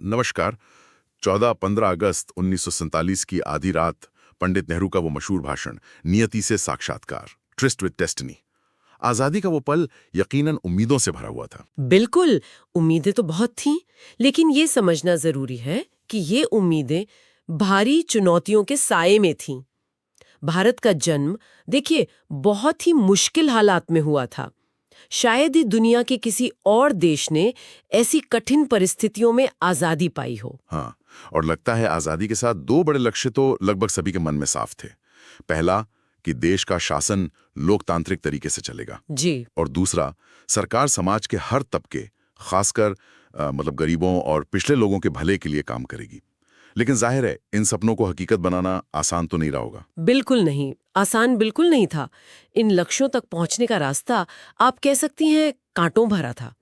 नमस्कार। 14-15 अगस्त 1947 की आधी रात, पंडित नेहरू का वो मशहूर भाषण, नियति से साक्षात्कार, ट्रिस्ट विद डेस्टिनी। आजादी का वो पल यकीनन उम्मीदों से भरा हुआ था। बिल्कुल। उम्मीदें तो बहुत थीं, लेकिन ये समझना जरूरी है कि ये उम्मीदें भारी चुनौतियों के साये में थीं। भारत का जन्म, देखिए, बहुत ही मुश्किल हालात में हुआ था। शायद ही दुनिया के किसी और देश ने ऐसी कठिन परिस्थितियों में आजादी पाई हो। हाँ, और लगता है आजादी के साथ दो बड़े लक्ष्य तो लगभग सभी के मन में साफ थे। पहला कि देश का शासन लोकतांत्रिक तरीके से चलेगा, जी। और दूसरा, सरकार समाज के हर तबके, खासकर मतलब गरीबों और पिछले लोगों के भले के लिए काम करेगी। लेकिन जाहिर है, इन सपनों को हकीकत बनाना आसान तो नहीं रहा होगा। बिल्कुल नहीं, आसान बिल्कुल नहीं था। इन लक्ष्यों तक पहुंचने का रास्ता, आप कह सकती हैं, कांटों भरा था।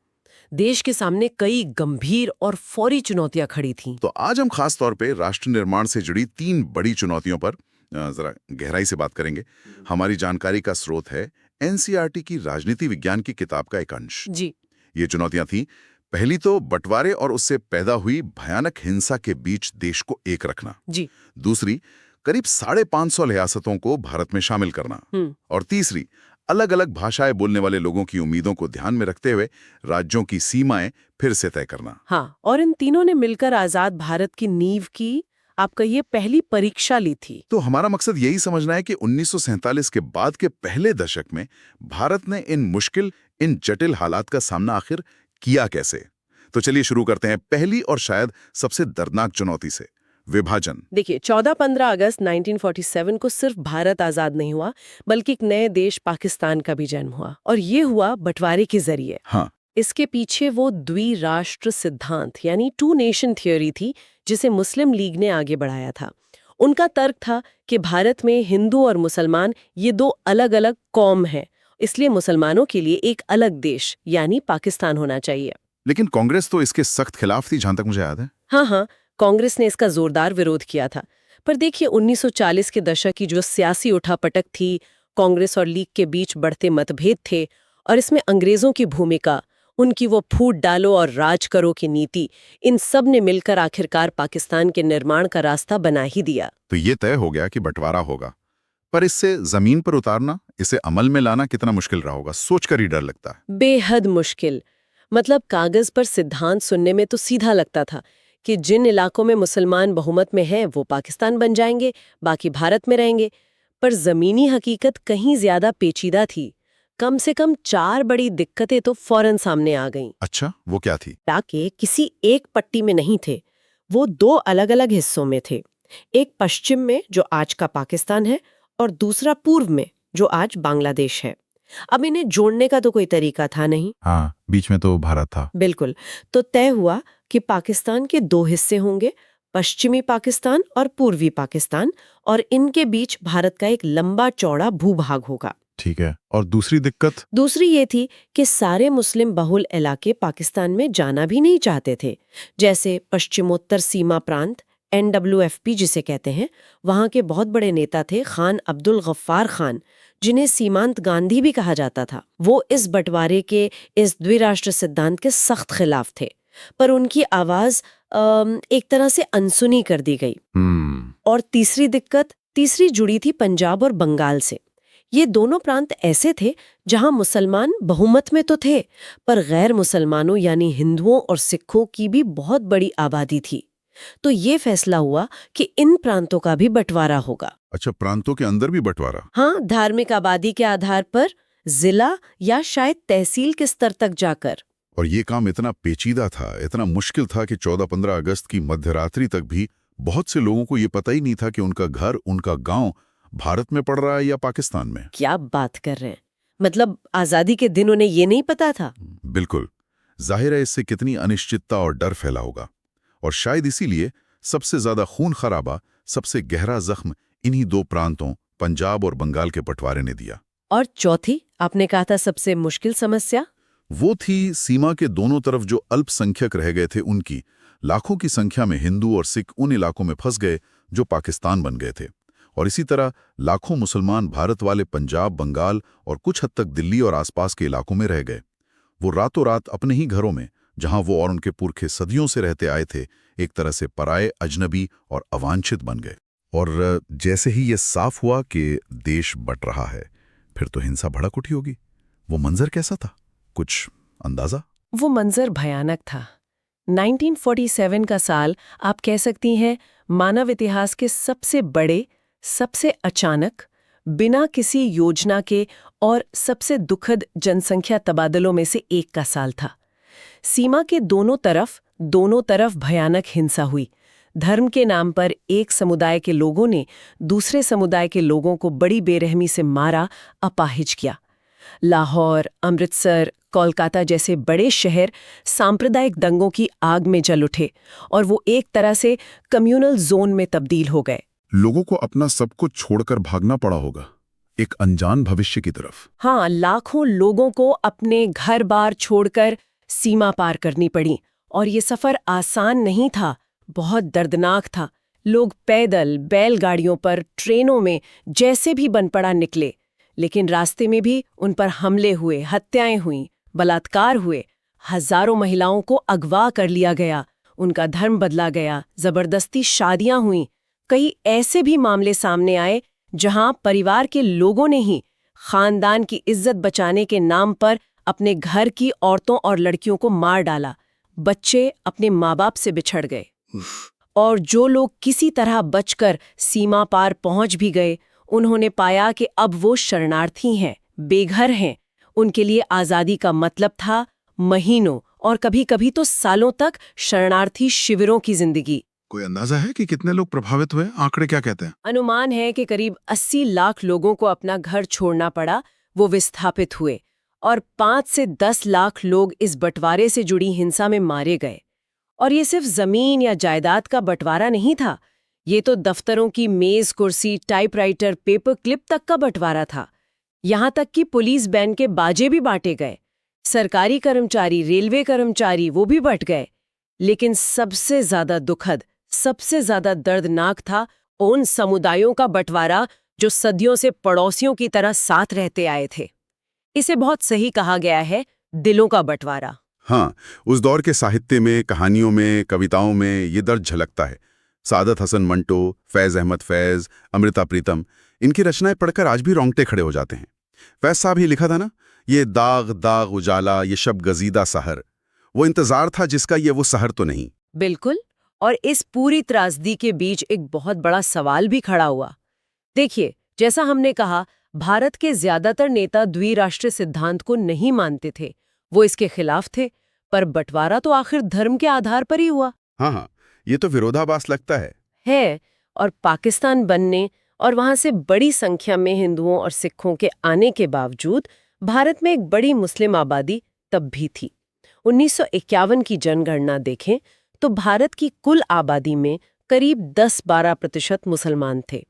देश के सामने कई गंभीर और फौरी चुनौतियां खड़ी थीं। तो आज हम खास तौर पे राष्ट्र निर्माण से जुड़ी 3 बड़ी चुनौतियों पर जरा गहराई से बात करेंगे। हमारी जानकारी का स्रोत है एनसीईआरटी की राजनीति विज्ञान की किताब का एक अंश। जी। ये चुनौतियां थी, पहली तो बंटवारे और उससे पैदा हुई भयानक हिंसा के बीच देश को एक रखना। जी। दूसरी, करीब 550 रियासतों को भारत में शामिल करना। और तीसरी, अलग अलग भाषाएं बोलने वाले लोगों की उम्मीदों को ध्यान में रखते हुए राज्यों की सीमाएं फिर से तय करना। हाँ, और इन तीनों ने मिलकर आजाद भारत की नींव की, आपका ये पहली परीक्षा ली थी। तो हमारा मकसद यही समझना है कि 1947 के बाद के पहले दशक में भारत ने इन जटिल हालात का सामना आखिर किया कैसे। तो चलिए शुरू करते हैं पहली और शायद सबसे दर्दनाक चुनौती से, विभाजन। देखिए, 14-15 अगस्त 1947 को सिर्फ भारत आजाद नहीं हुआ, बल्कि एक नए देश पाकिस्तान का भी जन्म हुआ, और ये हुआ बंटवारे के जरिए। हाँ। इसके पीछे वो द्विराष्ट्र सिद्धांत यानी टू नेशन थ्योरी थी, जिसे मुस्लिम लीग ने आगे बढ़ाया था। उनका तर्क था कि भारत में हिंदू और मुसलमान ये दो अलग अलग कौम हैं, इसलिए मुसलमानों के लिए एक अलग देश यानी पाकिस्तान होना चाहिए। लेकिन कांग्रेस तो इसके सख्त खिलाफ थी, जहां तक मुझे याद है। हाँ हाँ, कांग्रेस ने इसका जोरदार विरोध किया था। पर देखिए, 1940 के दशक की जो सियासी उठापटक थी, कांग्रेस और लीग के बीच बढ़ते मतभेद थे, और इसमें अंग्रेजों की भूमिका, उनकी वो फूट डालो और राज करो की नीति, इन सब ने मिलकर आखिरकार पाकिस्तान के निर्माण का रास्ता बना ही दिया। तो ये तय हो गया कि बंटवारा होगा, पर इससे जमीन पर उतारना, इसे अमल में लाना कितना मुश्किल रहा होगा, सोचकर ही डर लगता है। बेहद मुश्किल। मतलब कागज पर सिद्धांत सुनने में तो सीधा लगता था कि जिन इलाकों में मुसलमान बहुमत में हैं वो पाकिस्तान बन जाएंगे, बाकी भारत में रहेंगे। पर जमीनी हकीकत कहीं ज्यादा पेचीदा थी। कम से कम 4 बड़ी दिक्कतें तो फौरन सामने आ गईं। अच्छा, वो क्या थी? टाके किसी एक पट्टी में नहीं थे, वो 2 अलग-अलग हिस्सों में थे। एक पश्चिम में, जो आज का पाकिस्तान है, और दूसरा पूर्व में, जो आज बांग्लादेश है। अब इन्हें जोड़ने का तो कोई तरीका था नहीं। हाँ, बीच में तो भारत था। बिल्कुल। तो तय हुआ कि पाकिस्तान के 2 हिस्से होंगे, पश्चिमी पाकिस्तान और पूर्वी पाकिस्तान, और इनके बीच भारत का एक लंबा चौड़ा भूभाग होगा। ठीक है, और दूसरी दिक्कत? दूसरी ये थी कि सारे मुस्लिम बहुल इलाके पाकिस्तान में जाना भी नहीं चाहते थे। जैसे पश्चिमोत्तर सीमा प्रांत, NWFP जिसे कहते हैं, वहाँ के बहुत बड़े नेता थे खान अब्दुल गफ्फार खान, जिन्हें सीमांत गांधी भी कहा जाता था। वो इस बंटवारे के, इस द्विराष्ट्र सिद्धांत के सख्त खिलाफ थे, पर उनकी आवाज एक तरह से अनसुनी कर दी गई। और तीसरी जुड़ी थी पंजाब और बंगाल से। ये दोनों प्रांत ऐसे थे जहां मुसलमान बहुमत में तो थे, पर गैर मुसलमानों यानी हिंदुओं और सिखों की भी बहुत बड़ी आबादी थी। तो ये फैसला हुआ कि इन प्रांतों का भी बंटवारा होगा। अच्छा, प्रांतों के अंदर भी बंटवारा? हाँ, धार्मिक आबादी के आधार पर, जिला या शायद तहसील के स्तर तक जाकर। और ये काम इतना पेचीदा था, इतना मुश्किल था कि 14-15 अगस्त की मध्यरात्रि तक भी बहुत से लोगों को ये पता ही नहीं था कि उनका घर, उनका गांव भारत में पड़ रहा है या पाकिस्तान में। क्या बात कर रहे हैं? मतलब आजादी के दिन उन्हें ये नहीं पता था? बिल्कुल। जाहिर है, इससे कितनी अनिश्चितता और डर फैला होगा, और शायद इसीलिए सबसे ज्यादा खून खराबा, सबसे गहरा जख्म इन्हीं 2 प्रांतों, पंजाब और बंगाल के बंटवारे ने दिया। और चौथी, आपने कहा था सबसे मुश्किल समस्या? वो थी सीमा के दोनों तरफ जो अल्पसंख्यक रह गए थे उनकी। लाखों की संख्या में हिंदू और सिख उन इलाकों में फंस गए जो पाकिस्तान बन गए थे, और इसी तरह लाखों मुसलमान भारत वाले पंजाब, बंगाल और कुछ हद तक दिल्ली और आसपास के इलाकों में रह गए। वो रातों रात अपने ही घरों में, जहां वो और उनके पुरखे सदियों से रहते आए थे, एक तरह से पराये, अजनबी और अवांछित बन गए। और जैसे ही ये साफ हुआ कि देश बट रहा है, फिर तो हिंसा भड़क उठी होगी। वो मंजर कैसा था, कुछ अंदाजा? वो मंजर भयानक था। 1947 का साल आप कह सकती हैं मानव इतिहास के सबसे बड़े, सबसे अचानक, बिना किसी योजना के और सबसे दुखद जनसंख्या तबादलों में से एक का साल था। सीमा के दोनों तरफ भयानक हिंसा हुई। धर्म के नाम पर एक समुदाय के लोगों ने दूसरे समुदाय के लोगों को बड़ी बेरहमी से मारा, अपाहिज किया। लाहौर, अमृतसर, कोलकाता जैसे बड़े शहर सांप्रदायिक दंगों की आग में जल उठे और वो एक तरह से कम्युनल जोन में तब्दील हो गए। लोगों को अपना सब कुछ छोड़कर भागना पड़ा होगा, एक अनजान भविष्य की तरफ। हाँ, लाखों लोगों को अपने घर बार छोड़कर सीमा पार करनी पड़ी और ये सफर आसान नहीं था, बहुत दर्दनाक था। लोग पैदल, बैलगाड़ियों पर, ट्रेनों में जैसे भी बन पड़ा निकले, लेकिन रास्ते में भी उन पर हमले हुए, हत्याएं हुईं, बलात्कार हुए, हजारों महिलाओं को अगवा कर लिया गया, उनका धर्म बदला गया, जबरदस्ती शादियां हुईं। कई ऐसे भी मामले सामने आए जहां परिवार के लोगों ने ही खानदान की इज्जत बचाने के नाम पर अपने घर की औरतों और लड़कियों को मार डाला। बच्चे अपने माँ बाप से बिछड़ गए और जो लोग किसी तरह बचकर सीमा पार पहुंच भी गए, उन्होंने पाया कि अब वो शरणार्थी हैं, बेघर हैं। उनके लिए आज़ादी का मतलब था महीनों और कभी-कभी तो सालों तक शरणार्थी शिविरों की जिंदगी। कोई अंदाजा है कि कितने लोग प्रभावित हुए? आंकड़े क्या कहते हैं? अनुमान है कि करीब 80 लाख लोगों को अपना घर छोड़ना पड़ा, वो विस्थापित हुए और 5 से 10 लाख लोग इस बंटवारे से जुड़ी हिंसा में मारे गए। और ये सिर्फ जमीन या जायदाद का बंटवारा नहीं था, ये तो दफ्तरों की मेज, कुर्सी, टाइपराइटर, पेपर क्लिप तक का बंटवारा था। यहां तक कि पुलिस बैंड के बाजे भी बांटे गए, सरकारी कर्मचारी, रेलवे कर्मचारी वो भी बंट गए। लेकिन सबसे ज्यादा दुखद, सबसे ज्यादा दर्दनाक था उन समुदायों का बंटवारा जो सदियों से पड़ोसियों की तरह साथ रहते आए थे। इसे बहुत सही कहा गया है, दिलों का बंटवारा। हाँ, उस दौर के साहित्य में, कहानियों में, कविताओं में ये दर्द झलकता है। सादत हसन मंटो, फैज़ अहमद फैज़, अमृता प्रीतम, इनकी रचनाएं पढ़कर आज भी रोंगटे खड़े हो जाते हैं। फैज़ साहब ही लिखा था ना, ये दाग दाग उजाला, ये शब गजीदा सहर। वो इंतजार था जिसका ये वो सहर तो नहीं। बिल्कुल। और इस पूरी त्रासदी के बीच एक बहुत बड़ा सवाल भी खड़ा हुआ। देखिए, जैसा हमने कहा, भारत के ज्यादातर नेता द्विराष्ट्रीय सिद्धांत को नहीं मानते थे, वो इसके खिलाफ थे, पर बंटवारा तो आखिर धर्म के आधार पर ही हुआ। हाँ, ये तो विरोधाभास लगता है। और पाकिस्तान बनने और वहां से बड़ी संख्या में हिंदुओं और सिखों के आने के बावजूद भारत में एक बड़ी मुस्लिम आबादी तब भी थी। 1951 की जनगणना देखें तो भारत की कुल आबादी में करीब 10-12% मुसलमान थे।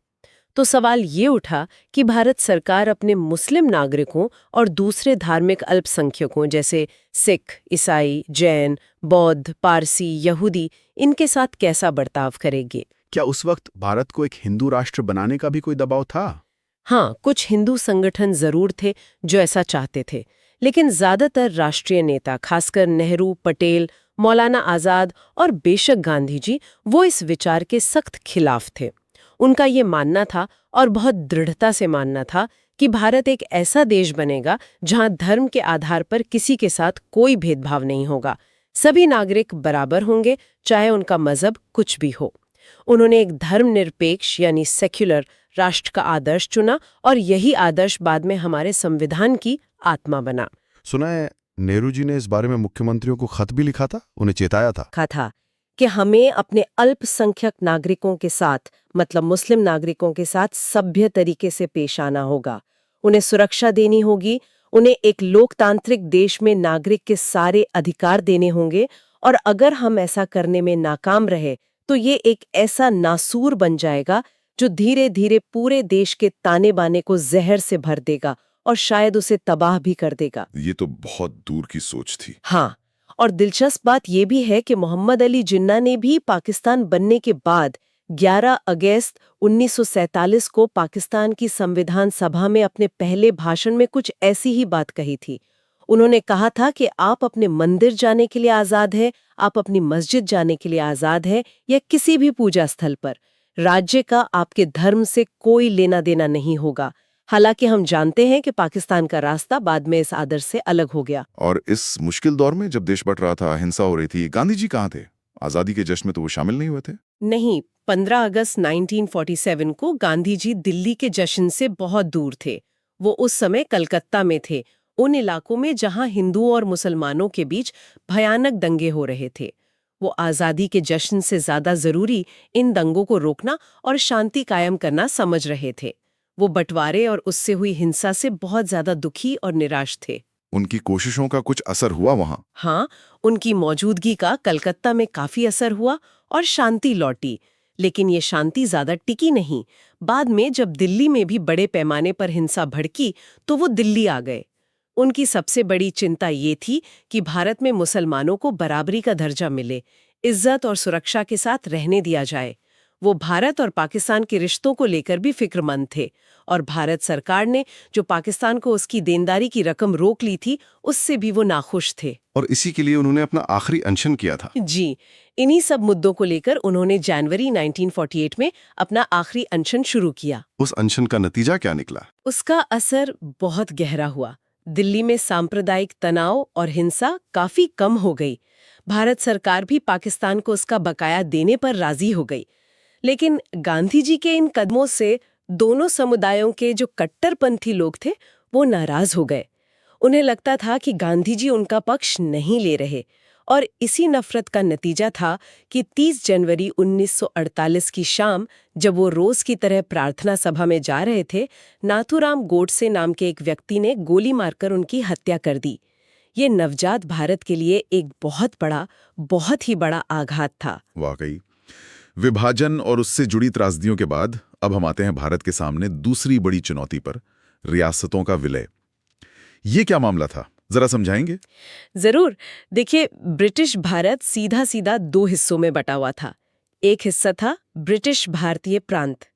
तो सवाल ये उठा कि भारत सरकार अपने मुस्लिम नागरिकों और दूसरे धार्मिक अल्पसंख्यकों जैसे सिख, ईसाई, जैन, बौद्ध, पारसी, यहूदी, इनके साथ कैसा बर्ताव करेगी। क्या उस वक्त भारत को एक हिंदू राष्ट्र बनाने का भी कोई दबाव था? हाँ, कुछ हिंदू संगठन जरूर थे जो ऐसा चाहते थे, लेकिन ज्यादातर राष्ट्रीय नेता, खासकर नेहरू, पटेल, मौलाना आजाद और बेशक गांधी जी, वो इस विचार के सख्त खिलाफ थे। उनका ये मानना था, और बहुत दृढ़ता से मानना था, कि भारत एक ऐसा देश बनेगा जहां धर्म के आधार पर किसी के साथ कोई भेदभाव नहीं होगा, सभी नागरिक बराबर होंगे, चाहे उनका मजहब कुछ भी हो। उन्होंने एक धर्मनिरपेक्ष यानी सेक्युलर राष्ट्र का आदर्श चुना और यही आदर्श बाद में हमारे संविधान की आत्मा बना। सुना है नेहरू जी ने इस बारे में मुख्यमंत्रियों को खत भी लिखा था, उन्हें चेताया था। कहा था कि हमें अपने अल्पसंख्यक नागरिकों के साथ, मतलब मुस्लिम नागरिकों के साथ सभ्य तरीके से पेश आना होगा, उन्हें सुरक्षा देनी होगी, उन्हें एक लोकतांत्रिक देश में नागरिक के सारे अधिकार देने होंगे, और अगर हम ऐसा करने में नाकाम रहे तो ये एक ऐसा नासूर बन जाएगा जो धीरे धीरे पूरे देश के ताने बाने को जहर से भर देगा और शायद उसे तबाह भी कर देगा। ये तो बहुत दूर की सोच थी। हाँ, और दिलचस्प बात यह भी है कि मोहम्मद अली जिन्ना ने भी पाकिस्तान बनने के बाद 11 अगस्त 1947 को पाकिस्तान की संविधान सभा में अपने पहले भाषण में कुछ ऐसी ही बात कही थी। उन्होंने कहा था कि आप अपने मंदिर जाने के लिए आजाद हैं, आप अपनी मस्जिद जाने के लिए आजाद हैं या किसी भी पूजा स्थल पर। राज्य का आपके धर्म से कोई लेना देना नहीं होगा। हालांकि हम जानते हैं कि पाकिस्तान का रास्ता बाद में इस आदर्श से अलग हो गया। और इस मुश्किल दौर में जब देश बंट रहा था, हिंसा हो रही थी, गांधी जी कहाँ थे? आजादी के जश्न में तो वो शामिल नहीं हुए थे। नहीं, 15 अगस्त 1947 को गांधी जी दिल्ली के जश्न से बहुत दूर थे। वो उस समय कलकत्ता में थे, उन इलाकों में जहां हिंदुओं और मुसलमानों के बीच भयानक दंगे हो रहे थे। वो आजादी के जश्न से ज्यादा जरूरी इन दंगों को रोकना और शांति कायम करना समझ रहे थे। वो बंटवारे और उससे हुई हिंसा से बहुत ज्यादा दुखी और निराश थे। उनकी कोशिशों का कुछ असर हुआ वहां? हाँ, उनकी मौजूदगी का कलकत्ता में काफी असर हुआ और शांति लौटी। लेकिन ये शांति ज्यादा टिकी नहीं। बाद में जब दिल्ली में भी बड़े पैमाने पर हिंसा भड़की तो वो दिल्ली आ गए। उनकी सबसे बड़ी चिंता ये थी कि भारत में मुसलमानों को बराबरी का दर्जा मिले, इज्जत और सुरक्षा के साथ रहने दिया जाए। वो भारत और पाकिस्तान के रिश्तों को लेकर भी फिक्रमंद थे और भारत सरकार ने जो पाकिस्तान को उसकी देनदारी की रकम रोक ली थी, उससे भी वो नाखुश थे। और इसी के लिए उन्होंने अपना आखिरी अनशन किया था। जी, इन्हीं सब मुद्दों को लेकर उन्होंने जनवरी 1948 में अपना आखिरी अनशन शुरू किया। उस अनशन का नतीजा क्या निकला? उसका असर बहुत गहरा हुआ। दिल्ली में सांप्रदायिक तनाव और हिंसा काफी कम हो गई। भारत सरकार भी पाकिस्तान को उसका बकाया देने पर राजी हो गई। लेकिन गांधी जी के इन कदमों से दोनों समुदायों के जो कट्टरपंथी लोग थे वो नाराज हो गए। उन्हें लगता था कि गांधी जी उनका पक्ष नहीं ले रहे और इसी नफरत का नतीजा था कि 30 जनवरी 1948 की शाम जब वो रोज की तरह प्रार्थना सभा में जा रहे थे, नाथूराम गोडसे नाम के एक व्यक्ति ने गोली मारकर उनकी हत्या कर दी। ये नवजात भारत के लिए एक बहुत ही बड़ा आघात था। वाकई विभाजन और उससे जुड़ी त्रासदियों के बाद अब हम आते हैं भारत के सामने दूसरी बड़ी चुनौती पर, रियासतों का विलय। ये क्या मामला था, जरा समझाएंगे? जरूर। देखिए, ब्रिटिश भारत सीधा सीधा दो हिस्सों में बटा हुआ था। एक हिस्सा था ब्रिटिश भारतीय प्रांत।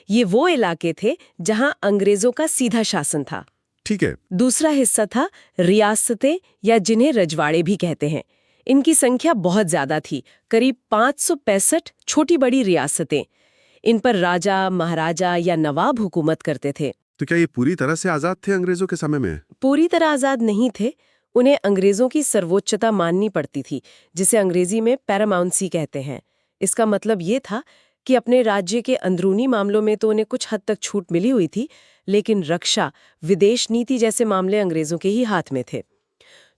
ये वो इलाके थे जहां अंग्रेजों का सीधा शासन था। ठीक है। दूसरा हिस्सा था रियासतें, या जिन्हें रजवाड़े भी कहते हैं। इनकी संख्या बहुत ज्यादा थी, करीब 565 छोटी बड़ी रियासतें। इन पर राजा, महाराजा या नवाब हुकूमत करते थे। तो क्या ये पूरी तरह से आजाद थे अंग्रेजों के समय में? पूरी तरह आजाद नहीं थे। उन्हें अंग्रेजों की सर्वोच्चता माननी पड़ती थी, जिसे अंग्रेजी में पैरामाउंसी कहते हैं। इसका मतलब ये था कि अपने राज्य के अंदरूनी मामलों में तो उन्हें कुछ हद तक छूट मिली हुई थी, लेकिन रक्षा, विदेश नीति जैसे मामले अंग्रेजों के ही हाथ में थे।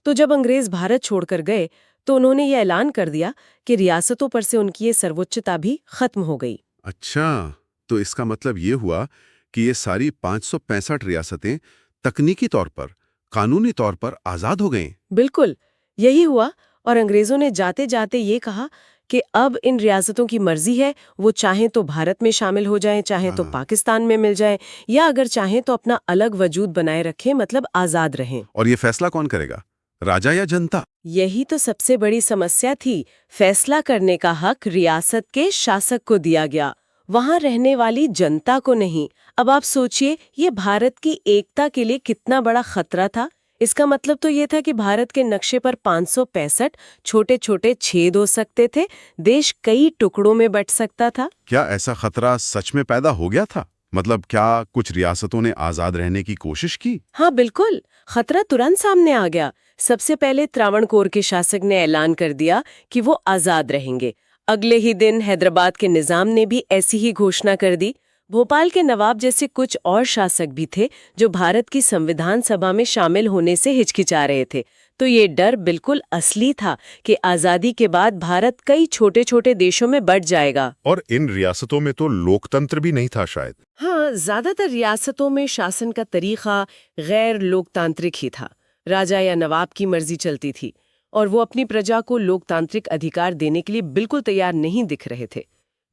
तो जब अंग्रेज भारत छोड़कर गए तो उन्होंने ये ऐलान कर दिया कि रियासतों पर से उनकी ये सर्वोच्चता भी खत्म हो गई। अच्छा, तो इसका मतलब ये हुआ कि ये सारी 565 रियासतें तकनीकी तौर पर, कानूनी तौर पर आजाद हो गईं। बिल्कुल, यही हुआ। और अंग्रेजों ने जाते जाते ये कहा कि अब इन रियासतों की मर्जी है, वो चाहें तो भारत में शामिल हो जाएं, चाहें तो पाकिस्तान में मिल जाएं, या अगर चाहें तो अपना अलग वजूद बनाए रखें, मतलब आजाद रहें। और ये फैसला कौन करेगा, राजा या जनता? यही तो सबसे बड़ी समस्या थी। फैसला करने का हक रियासत के शासक को दिया गया, वहां रहने वाली जनता को नहीं। अब आप सोचिए, ये भारत की एकता के लिए कितना बड़ा खतरा था। इसका मतलब तो ये था कि भारत के नक्शे पर 565 छोटे छोटे छेद हो सकते थे, देश कई टुकड़ों में बंट सकता था। क्या ऐसा खतरा सच में पैदा हो गया था? मतलब क्या कुछ रियासतों ने आजाद रहने की कोशिश की? हाँ बिल्कुल, खतरा तुरंत सामने आ गया। सबसे पहले त्रावणकोर के शासक ने ऐलान कर दिया कि वो आजाद रहेंगे। अगले ही दिन हैदराबाद के निजाम ने भी ऐसी ही घोषणा कर दी। भोपाल के नवाब जैसे कुछ और शासक भी थे जो भारत की संविधान सभा में शामिल होने से हिचकिचा रहे थे। तो ये डर बिल्कुल असली था कि आजादी के बाद भारत कई छोटे छोटे देशों में बंट जाएगा। और इन रियासतों में तो लोकतंत्र भी नहीं था शायद। हाँ, ज्यादातर रियासतों में शासन का तरीका गैर लोकतांत्रिक ही था। राजा या नवाब की मर्जी चलती थी और वो अपनी प्रजा को लोकतांत्रिक अधिकार देने के लिए बिल्कुल तैयार नहीं दिख रहे थे।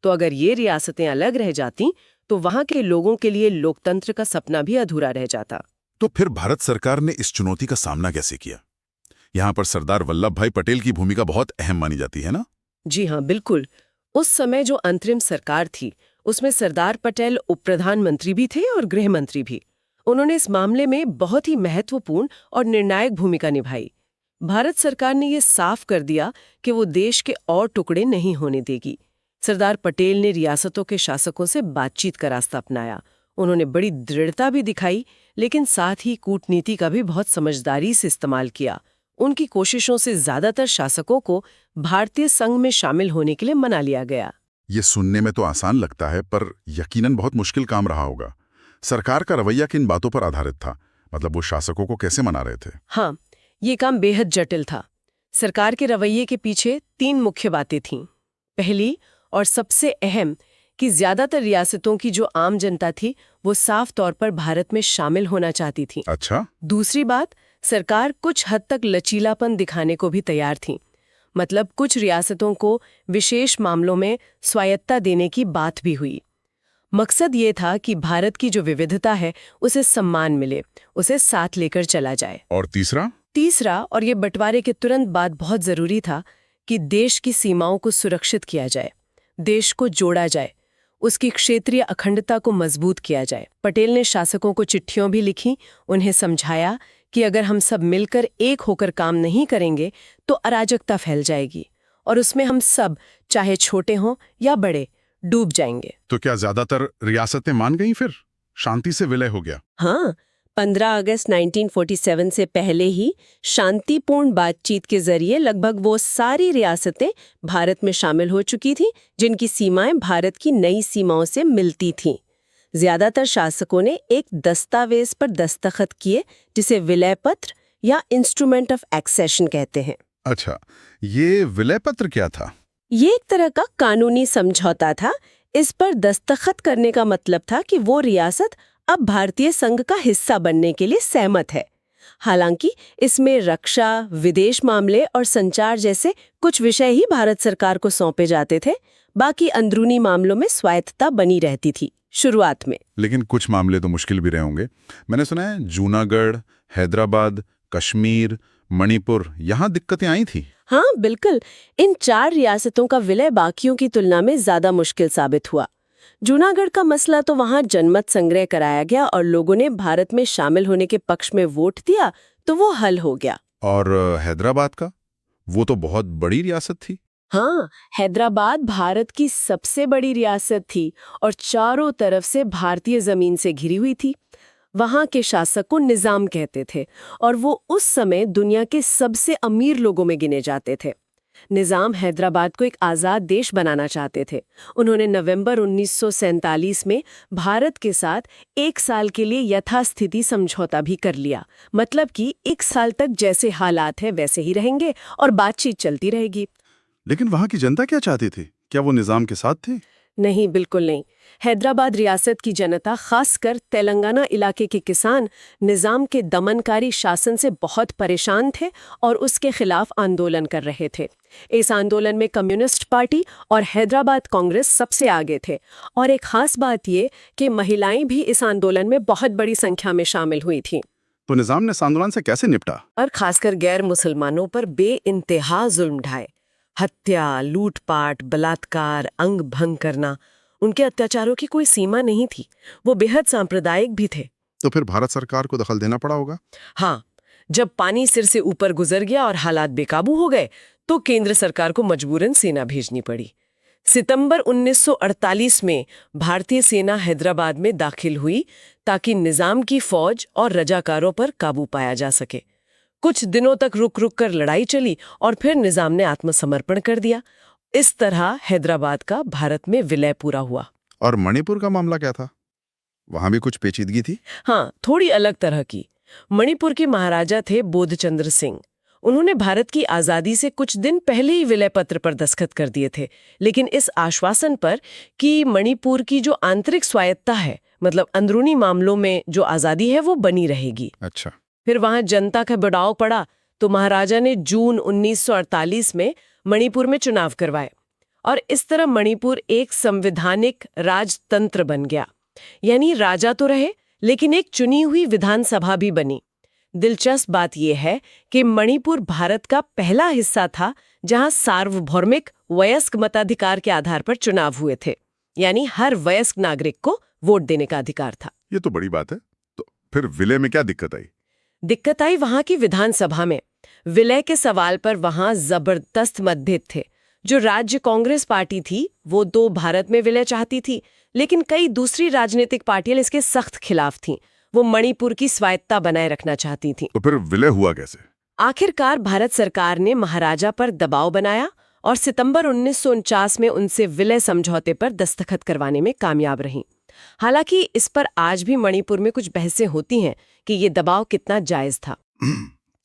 तो अगर ये रियासतें अलग रह जाती तो वहां के लोगों के लिए लोकतंत्र का सपना भी अधूरा रह जाता। तो फिर भारत सरकार ने इस चुनौती का सामना कैसे किया? यहाँ पर सरदार वल्लभ भाई पटेल की भूमिका बहुत अहम मानी जाती है ना? जी हाँ, बिल्कुल। उस समय जो अंतरिम सरकार थी उसमें सरदार पटेल उप प्रधानमंत्री भी थे और गृह मंत्री भी। उन्होंने इस मामले में बहुत ही महत्वपूर्ण और निर्णायक भूमिका निभाई। भारत सरकार ने ये साफ कर दिया कि वो देश के और टुकड़े नहीं होने देगी। सरदार पटेल ने रियासतों के शासकों से बातचीत का रास्ता अपनाया। उन्होंने बड़ी दृढ़ता भी दिखाई, लेकिन साथ ही कूटनीति का भी बहुत समझदारी से इस्तेमाल किया। उनकी कोशिशों से ज्यादातर शासकों को भारतीय संघ में शामिल होने के लिए मना लिया गया। ये सुनने में तो आसान लगता है, पर यकीनन बहुत मुश्किल काम रहा होगा। सरकार का रवैया किन बातों पर आधारित था? मतलब वो शासकों को कैसे मना रहे थे? हाँ, ये काम बेहद जटिल था। सरकार के रवैये के पीछे 3 मुख्य बातें थीं। पहली और सबसे अहम कि ज्यादातर रियासतों की जो आम जनता थी वो साफ तौर पर भारत में शामिल होना चाहती थी। अच्छा। दूसरी बात, सरकार कुछ हद तक लचीलापन दिखाने को भी तैयार थी। मतलब कुछ रियासतों को विशेष मामलों में स्वायत्तता देने की बात भी हुई। मकसद ये था कि भारत की जो विविधता है उसे सम्मान मिले, उसे साथ लेकर चला जाए। और तीसरा, और ये बंटवारे के तुरंत बाद बहुत जरूरी था कि देश की सीमाओं को सुरक्षित किया जाए, देश को जोड़ा जाए, उसकी क्षेत्रीय अखंडता को मजबूत किया जाए। पटेल ने शासकों को चिट्ठियों भी लिखी, उन्हें समझाया कि अगर हम सब मिलकर एक होकर काम नहीं करेंगे तो अराजकता फैल जाएगी और उसमें हम सब, चाहे छोटे हों या बड़े, डूब जाएंगे। तो क्या ज्यादातर रियासतें मान गईं फिर? शांति से विलय हो गया? हाँ, 15 अगस्त 1947 से पहले ही शांतिपूर्ण बातचीत के जरिए लगभग वो सारी रियासतें भारत में शामिल हो चुकी थीं जिनकी सीमाएं भारत की नई सीमाओं से मिलती थीं। ज्यादातर शासकों ने एक दस्तावेज पर दस्तखत किए जिसे विलय पत्र या इंस्ट्रूमेंट ऑफ एक्सेशन कहते हैं। अच्छा, ये विलय पत्र क्या था? ये एक तरह का कानूनी समझौता था। इस पर दस्तखत करने का मतलब था कि वो रियासत अब भारतीय संघ का हिस्सा बनने के लिए सहमत है। हालांकि इसमें रक्षा, विदेश मामले और संचार जैसे कुछ विषय ही भारत सरकार को सौंपे जाते थे। बाकी अंदरूनी मामलों में स्वायत्तता बनी रहती थी शुरुआत में। लेकिन कुछ मामले तो मुश्किल भी रहे होंगे। मैंने सुना है जूनागढ़, हैदराबाद, कश्मीर, मणिपुर, यहाँ दिक्कतें आई थी। हाँ बिल्कुल, इन 4 रियासतों का विलय बाकियों की तुलना में ज्यादा मुश्किल साबित हुआ। जूनागढ़ का मसला तो वहां जनमत संग्रह कराया गया और लोगों ने भारत में शामिल होने के पक्ष में वोट दिया तो वो हल हो गया। और हैदराबाद का? वो तो बहुत बड़ी रियासत थी। हाँ, हैदराबाद भारत की सबसे बड़ी रियासत थी और चारों तरफ से भारतीय जमीन से घिरी हुई थी। वहां के शासक को निजाम कहते थे और वो उस समय दुनिया के सबसे अमीर लोगों में गिने जाते थे। निजाम हैदराबाद को एक आज़ाद देश बनाना चाहते थे। उन्होंने नवंबर 1947 में भारत के साथ 1 साल के लिए यथास्थिति समझौता भी कर लिया। मतलब कि 1 साल तक जैसे हालात हैं वैसे ही रहेंगे और बातचीत चलती रहेगी। लेकिन वहां की जनता क्या चाहती थी? क्या वो निजाम के साथ थी? नहीं, बिल्कुल नहीं। हैदराबाद रियासत की जनता, खासकर तेलंगाना इलाके के किसान, निजाम के दमनकारी शासन से बहुत परेशान थे और उसके खिलाफ आंदोलन कर रहे थे। इस आंदोलन में कम्युनिस्ट पार्टी और हैदराबाद कांग्रेस सबसे आगे थे। और एक खास बात ये कि महिलाएं भी इस आंदोलन में बहुत बड़ी संख्या में शामिल हुई थीं। तो निजाम ने इस आंदोलन से कैसे निपटा? और खासकर गैर मुसलमानों पर बेइंतहा जुल्म ढाए। हत्या, लूटपाट, बलात्कार, अंग भंग करना, उनके अत्याचारों की कोई सीमा नहीं थी। वो बेहद सांप्रदायिक भी थे। तो फिर भारत सरकार को दखल देना पड़ा होगा? हाँ, जब पानी सिर से ऊपर गुजर गया और हालात बेकाबू हो गए तो केंद्र सरकार को मजबूरन सेना भेजनी पड़ी। सितंबर 1948 में भारतीय सेना हैदराबाद में दाखिल हुई ताकि निजाम की फौज और रजाकारों पर काबू पाया जा सके। कुछ दिनों तक रुक रुक कर लड़ाई चली और फिर निजाम ने आत्मसमर्पण कर दिया। इस तरह हैदराबाद का भारत में विलय पूरा हुआ। और मणिपुर का मामला क्या था? वहां भी कुछ पेचीदगी थी? हाँ, थोड़ी अलग तरह की। मणिपुर के महाराजा थे बोधचंद्र सिंह। उन्होंने भारत की आज़ादी से कुछ दिन पहले ही विलय पत्र पर दस्तखत कर दिए थे, लेकिन इस आश्वासन पर कि मणिपुर की जो आंतरिक स्वायत्तता है, मतलब अंदरूनी मामलों में जो आज़ादी है, वो बनी रहेगी। अच्छा। फिर वहां जनता का दबाव पड़ा तो महाराजा ने जून 1948 में मणिपुर में चुनाव करवाए और इस तरह मणिपुर एक संवैधानिक राजतंत्र बन गया। यानी राजा तो रहे लेकिन एक चुनी हुई विधानसभा भी बनी। दिलचस्प बात यह है कि मणिपुर भारत का पहला हिस्सा था जहां सार्वभौमिक वयस्क मताधिकार के आधार पर चुनाव हुए थे। यानी हर वयस्क नागरिक को वोट देने का अधिकार था। ये तो बड़ी बात है। फिर विलय में क्या दिक्कत आई? दिक्कत आई वहां की विधानसभा में। विलय के सवाल पर वहां जबरदस्त मतभेद थे। जो राज्य कांग्रेस पार्टी थी वो तो भारत में विलय चाहती थी, लेकिन कई दूसरी राजनीतिक पार्टियां इसके सख्त खिलाफ थीं। वो मणिपुर की स्वायत्ता बनाए रखना चाहती थीं। तो फिर विलय हुआ कैसे? आखिरकार भारत सरकार ने महाराजा पर दबाव बनाया और सितंबर 1949 में उनसे विलय समझौते पर दस्तखत करवाने में कामयाब रही। हालांकि इस पर आज भी मणिपुर में कुछ बहसें होती हैं कि ये दबाव कितना जायज था।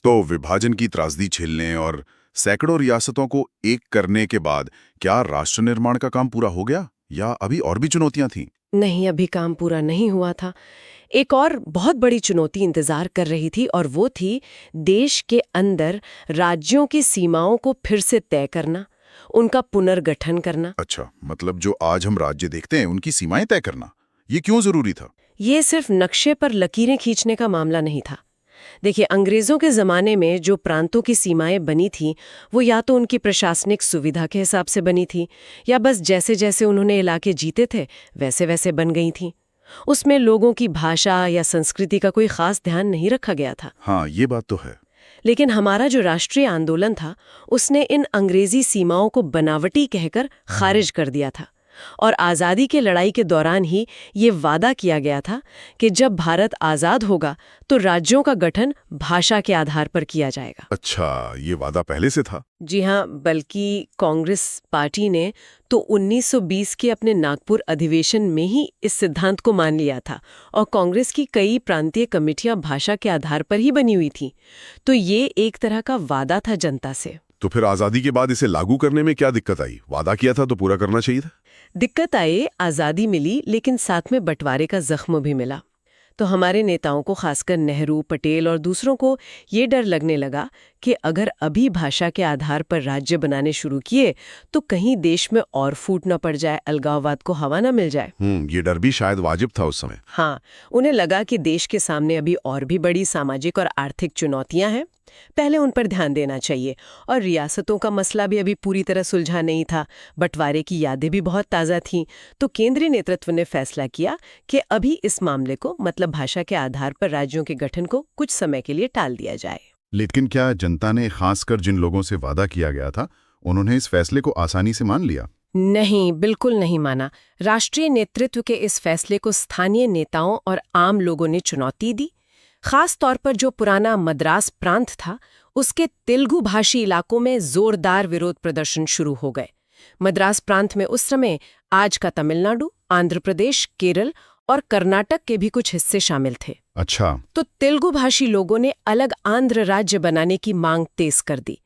तो विभाजन की त्रासदी झेलने और सैकड़ों रियासतों को एक करने के बाद क्या राष्ट्र निर्माण का काम पूरा हो गया या अभी और भी चुनौतियां थीं? नहीं, अभी काम पूरा नहीं हुआ था। एक और बहुत बड़ी चुनौती इंतजार कर रही थी और वो थी देश के अंदर राज्यों की सीमाओं को फिर से तय करना, उनका पुनर्गठन करना। अच्छा, मतलब जो आज हम राज्य देखते हैं उनकी सीमाएं तय करना, ये क्यों जरूरी था? ये सिर्फ नक्शे पर लकीरें खींचने का मामला नहीं था। देखिए, अंग्रेजों के जमाने में जो प्रांतों की सीमाएं बनी थी वो या तो उनकी प्रशासनिक सुविधा के हिसाब से बनी थी या बस जैसे जैसे उन्होंने इलाके जीते थे वैसे वैसे बन गई थी। उसमें लोगों की भाषा या संस्कृति का कोई खास ध्यान नहीं रखा गया था। हाँ, ये बात तो है। लेकिन हमारा जो राष्ट्रीय आंदोलन था उसने इन अंग्रेजी सीमाओं को बनावटी कहकर खारिज कर दिया था। और आज़ादी के लड़ाई के दौरान ही ये वादा किया गया था कि जब भारत आज़ाद होगा तो राज्यों का गठन भाषा के आधार पर किया जाएगा। अच्छा, ये वादा पहले से था? जी हाँ, बल्कि कांग्रेस पार्टी ने तो 1920 के अपने नागपुर अधिवेशन में ही इस सिद्धांत को मान लिया था और कांग्रेस की कई प्रांतीय कमेटियां भाषा के आधार पर ही बनी हुई थी। तो ये एक तरह का वादा था जनता से। तो फिर आजादी के बाद इसे लागू करने में क्या दिक्कत आई? वादा किया था तो पूरा करना चाहिए था। दिक्कत आई, आज़ादी मिली लेकिन साथ में बंटवारे का जख्म भी मिला। तो हमारे नेताओं को, खासकर नेहरू, पटेल और दूसरों को ये डर लगने लगा कि अगर अभी भाषा के आधार पर राज्य बनाने शुरू किए तो कहीं देश में और फूट न पड़ जाए, अलगाववाद को हवा न मिल जाए। ये डर भी शायद वाजिब था उस समय। हाँ, उन्हें लगा कि देश के सामने अभी और भी बड़ी सामाजिक और आर्थिक चुनौतियां हैं, पहले उन पर ध्यान देना चाहिए। और रियासतों का मसला भी अभी पूरी तरह सुलझा नहीं था, बंटवारे की यादें भी बहुत ताज़ा थीं। तो केंद्रीय नेतृत्व ने फैसला किया कि अभी इस मामले को, मतलब भाषा के आधार पर राज्यों के गठन को, कुछ समय के लिए टाल दिया जाए। लेकिन क्या जनता ने, खासकर जिन लोगों से वादा किया गया था, उन्होंने इस फैसले को आसानी से मान लिया? नहीं, बिल्कुल नहीं माना। राष्ट्रीय नेतृत्व के इस फैसले को स्थानीय नेताओं और आम लोगों ने चुनौती दी। खास तौर पर जो पुराना मद्रास प्रांत था उसके तेलुगु भाषी इलाकों में जोरदार विरोध प्रदर्शन शुरू हो गए। मद्रास प्रांत में उस समय आज का तमिलनाडु, आंध्र प्रदेश, केरल और कर्नाटक के भी कुछ हिस्से शामिल थे। अच्छा। तो तेलुगु भाषी लोगों ने अलग आंध्र राज्य बनाने की मांग तेज कर दी।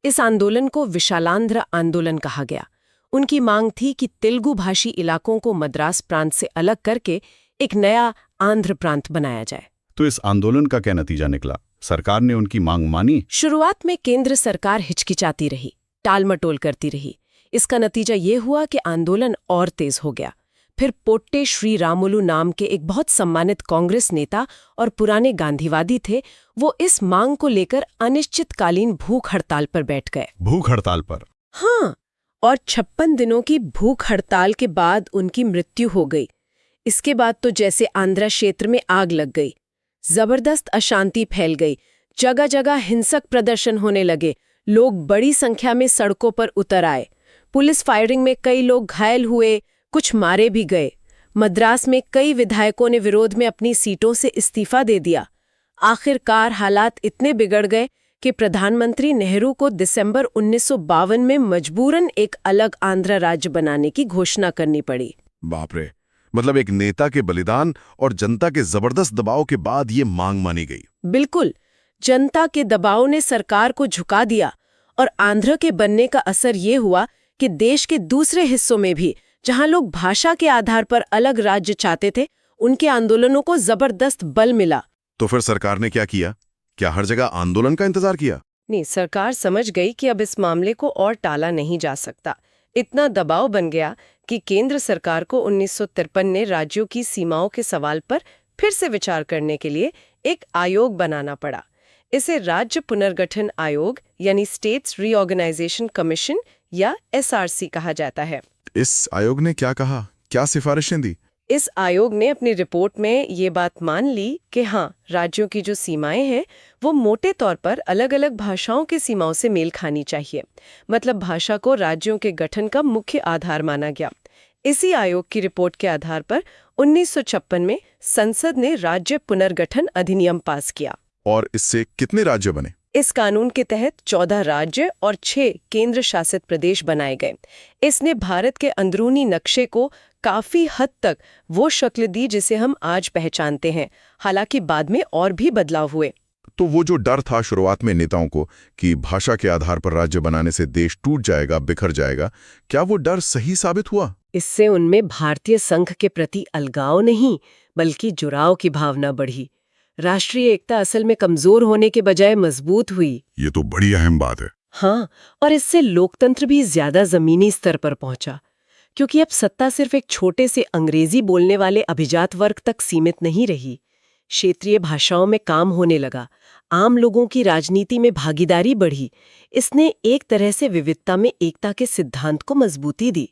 इस आंदोलन को विशालांध्र आंदोलन कहा गया। उनकी मांग थी कि तेलुगु भाषी इलाकों को मद्रास प्रांत से अलग करके एक नया आंध्र प्रांत बनाया जाए। तो इस आंदोलन का क्या नतीजा निकला? सरकार ने उनकी मांग मानी? शुरुआत में केंद्र सरकार हिचकिचाती रही, टालमटोल करती रही। इसका नतीजा ये हुआ कि आंदोलन और तेज हो गया। फिर पोट्टे श्री रामुलु नाम के एक बहुत सम्मानित कांग्रेस नेता और पुराने गांधीवादी थे, वो इस मांग को लेकर अनिश्चितकालीन भूख हड़ताल पर बैठ गए। भूख हड़ताल पर? हाँ, और 56 दिनों की भूख हड़ताल के बाद उनकी मृत्यु हो गई। इसके बाद तो जैसे आंध्र क्षेत्र में आग लग गई, जबरदस्त अशांति फैल गई, जगह जगह हिंसक प्रदर्शन होने लगे, लोग बड़ी संख्या में सड़कों पर उतर आए। पुलिस फायरिंग में कई लोग घायल हुए, कुछ मारे भी गए। मद्रास में कई विधायकों ने विरोध में अपनी सीटों से इस्तीफा दे दिया। आखिरकार हालात इतने बिगड़ गए कि प्रधानमंत्री नेहरू को दिसंबर 1952 में मजबूरन एक अलग आंध्र राज्य बनाने की घोषणा करनी पड़ी। बाप रे, मतलब एक नेता के बलिदान और जनता के जबरदस्त दबाव के बाद ये मांग मानी गई। बिल्कुल, जनता के दबाव ने सरकार को झुका दिया और आंध्र के बनने का असर ये हुआ कि देश के दूसरे हिस्सों में भी, जहां लोग भाषा के आधार पर अलग राज्य चाहते थे, उनके आंदोलनों को जबरदस्त बल मिला। तो फिर सरकार ने क्या किया? क्या हर जगह आंदोलन का इंतजार किया? नहीं, सरकार समझ गई कि अब इस मामले को और टाला नहीं जा सकता। इतना दबाव बन गया कि केंद्र सरकार को 1953 में राज्यों की सीमाओं के सवाल पर फिर से विचार करने के लिए एक आयोग बनाना पड़ा। इसे राज्य पुनर्गठन आयोग यानी स्टेट्स रीऑर्गेनाइजेशन कमीशन या SRC कहा जाता है। इस आयोग ने क्या कहा? क्या सिफारिशें दी? इस आयोग ने अपनी रिपोर्ट में ये बात मान ली कि हाँ, राज्यों की जो सीमाएं हैं वो मोटे तौर पर अलग अलग भाषाओं की सीमाओं से मेल खानी चाहिए। मतलब भाषा को राज्यों के गठन का मुख्य आधार माना गया। इसी आयोग की रिपोर्ट के आधार पर 1956 में संसद ने राज्य पुनर्गठन अधिनियम पास किया। और इससे कितने राज्य बने? इस कानून के तहत 14 राज्य और 6 केंद्र शासित प्रदेश बनाए गए। इसने भारत के अंदरूनी नक्शे को काफी हद तक वो शक्ल दी जिसे हम आज पहचानते हैं। हालांकि बाद में और भी बदलाव हुए। तो वो जो डर था शुरुआत में नेताओं को कि भाषा के आधार पर राज्य बनाने से देश टूट जाएगा, बिखर जाएगा, क्या वो डर सही साबित हुआ? इससे उनमें भारतीय संघ के प्रति अलगाव नहीं बल्कि जुड़ाव की भावना बढ़ी। राष्ट्रीय एकता असल में कमजोर होने के बजाय मजबूत हुई। ये तो बड़ी अहम बात है। हाँ, और इससे लोकतंत्र भी ज्यादा जमीनी स्तर पर पहुंचा, क्योंकि अब सत्ता सिर्फ एक छोटे से अंग्रेजी बोलने वाले अभिजात वर्ग तक सीमित नहीं रही। क्षेत्रीय भाषाओं में काम होने लगा, आम लोगों की राजनीति में भागीदारी बढ़ी। इसने एक तरह से विविधता में एकता के सिद्धांत को मजबूती दी।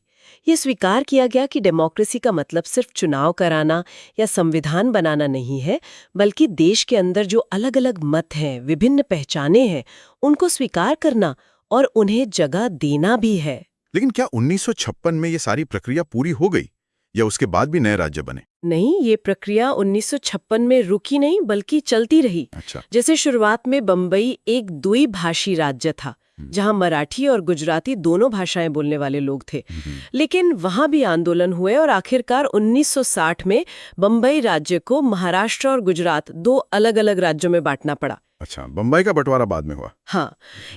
ये स्वीकार किया गया कि डेमोक्रेसी का मतलब सिर्फ चुनाव कराना या संविधान बनाना नहीं है, बल्कि देश के अंदर जो अलग अलग मत हैं, विभिन्न पहचानें हैं, उनको स्वीकार करना और उन्हें जगह देना भी है। लेकिन क्या 1956 में ये सारी प्रक्रिया पूरी हो गई या उसके बाद भी नए राज्य बने? नहीं, ये प्रक्रिया 1956 में रुकी नहीं बल्कि चलती रही। अच्छा। जैसे शुरुआत में बम्बई एक द्विभाषी राज्य था, जहां मराठी और गुजराती दोनों भाषाएं बोलने वाले लोग थे। लेकिन वहां भी आंदोलन हुए और आखिरकार 1960 में बम्बई राज्य को महाराष्ट्र और गुजरात 2 अलग-अलग राज्यों में बांटना पड़ा। अच्छा, बम्बई का बंटवारा बाद में हुआ। हाँ,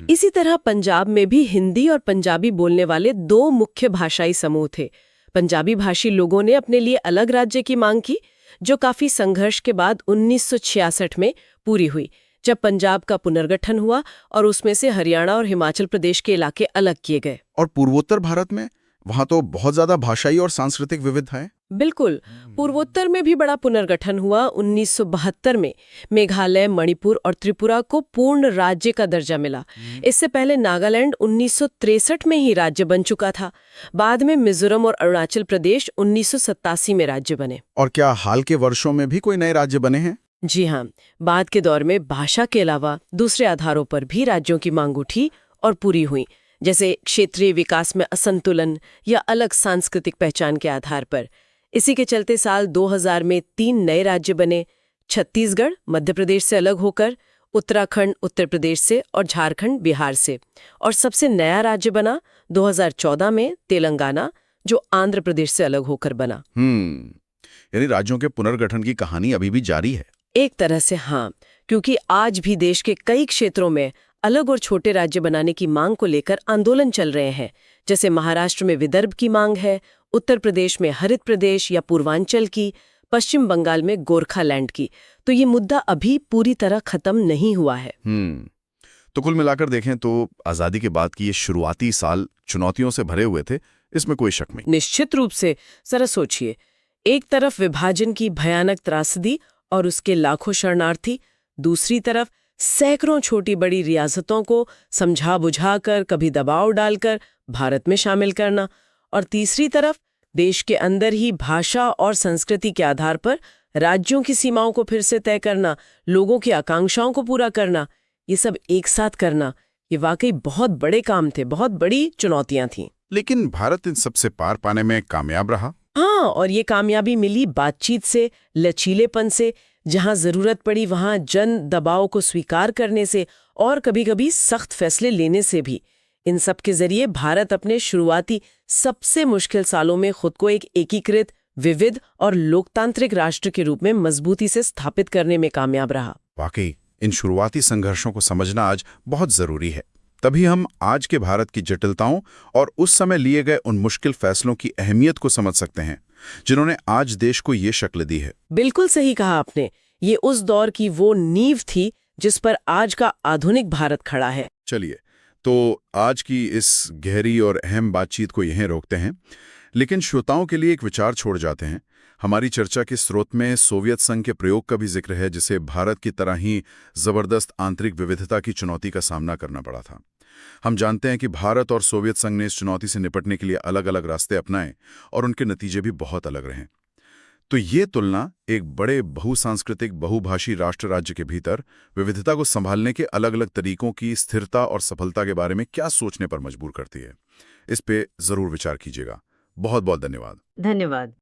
इसी तरह पंजाब में भी हिंदी और पंजाबी बोलने वाले 2 मुख्य भाषाई समूह थे। पंजाबी भाषी लोगों ने अपने लिए अलग राज्य की मांग की, जो काफी संघर्ष के बाद 1966 में पूरी हुई, जब पंजाब का पुनर्गठन हुआ और उसमें से हरियाणा और हिमाचल प्रदेश के इलाके अलग किए गए। और पूर्वोत्तर भारत में वहां तो बहुत ज्यादा भाषाई और सांस्कृतिक विविधता है। बिल्कुल, पूर्वोत्तर में भी बड़ा पुनर्गठन हुआ। 1972 में मेघालय, मणिपुर और त्रिपुरा को पूर्ण राज्य का दर्जा मिला। इससे पहले नागालैंड 1963 में ही राज्य बन चुका था। बाद में मिजोरम और अरुणाचल प्रदेश 1987 में राज्य बने। और क्या हाल के वर्षों में भी कोई नए राज्य बने हैं? जी हाँ, बाद के दौर में भाषा के अलावा दूसरे आधारों पर भी राज्यों की मांग उठी और पूरी हुई, जैसे क्षेत्रीय विकास में असंतुलन या अलग सांस्कृतिक पहचान के आधार पर। इसी के चलते साल 2000 में 3 नए राज्य बने, छत्तीसगढ़ मध्य प्रदेश से अलग होकर, उत्तराखंड उत्तर प्रदेश से और झारखंड बिहार से। और सबसे नया राज्य बना 2014 में तेलंगाना, जो आंध्र प्रदेश से अलग होकर बना। यानी राज्यों के पुनर्गठन की कहानी अभी भी जारी है। एक तरह से हाँ, क्योंकि आज भी देश के कई क्षेत्रों में अलग और छोटे राज्य बनाने की मांग को लेकर आंदोलन चल रहे हैं। जैसे महाराष्ट्र में विदर्भ की मांग है, उत्तर प्रदेश में हरित प्रदेश या पूर्वांचल की, पश्चिम बंगाल में गोरखालैंड की। तो ये मुद्दा अभी पूरी तरह खत्म नहीं हुआ है। तो कुल मिलाकर देखें तो आजादी के बाद की ये शुरुआती साल चुनौतियों से भरे हुए थे, इसमें कोई शक नहीं। निश्चित रूप से। जरा सोचिए, एक तरफ विभाजन की भयानक त्रासदी और उसके लाखों शरणार्थी, दूसरी तरफ सैकड़ों छोटी बड़ी रियासतों को समझा बुझाकर, कभी दबाव डालकर भारत में शामिल करना, और तीसरी तरफ देश के अंदर ही भाषा और संस्कृति के आधार पर राज्यों की सीमाओं को फिर से तय करना, लोगों की आकांक्षाओं को पूरा करना। ये सब एक साथ करना, ये वाकई बहुत बड़े काम थे, बहुत बड़ी चुनौतियां थीं। लेकिन भारत इन सबसे पार पाने में कामयाब रहा। हाँ, और ये कामयाबी मिली बातचीत से, लचीलेपन से, जहां जरूरत पड़ी वहां जन दबाव को स्वीकार करने से, और कभी-कभी सख्त फैसले लेने से भी। इन सब के जरिए भारत अपने शुरुआती सबसे मुश्किल सालों में खुद को एक एकीकृत, विविध और लोकतांत्रिक राष्ट्र के रूप में मजबूती से स्थापित करने में कामयाब रहा। वाकई इन शुरुआती संघर्षों को समझना आज बहुत जरूरी है। तभी हम आज के भारत की जटिलताओं और उस समय लिए गए उन मुश्किल फैसलों की अहमियत को समझ सकते हैं, जिन्होंने आज देश को ये शक्ल दी है। बिल्कुल सही कहा आपने। ये उस दौर की वो नींव थी जिस पर आज का आधुनिक भारत खड़ा है। चलिए, तो आज की इस गहरी और अहम बातचीत को यहीं रोकते हैं, लेकिन श्रोताओं के लिए एक विचार छोड़ जाते हैं। हमारी चर्चा के स्रोत में सोवियत संघ के प्रयोग का भी जिक्र है, जिसे भारत की तरह ही जबरदस्त आंतरिक विविधता की चुनौती का सामना करना पड़ा था। हम जानते हैं कि भारत और सोवियत संघ ने इस चुनौती से निपटने के लिए अलग अलग रास्ते अपनाए और उनके नतीजे भी बहुत अलग रहे। तो ये तुलना एक बड़े बहुसांस्कृतिक बहुभाषी राष्ट्र राज्य के भीतर विविधता को संभालने के अलग अलग तरीकों की स्थिरता और सफलता के बारे में क्या सोचने पर मजबूर करती है। इस पे जरूर विचार कीजिएगा। बहुत बहुत धन्यवाद। धन्यवाद।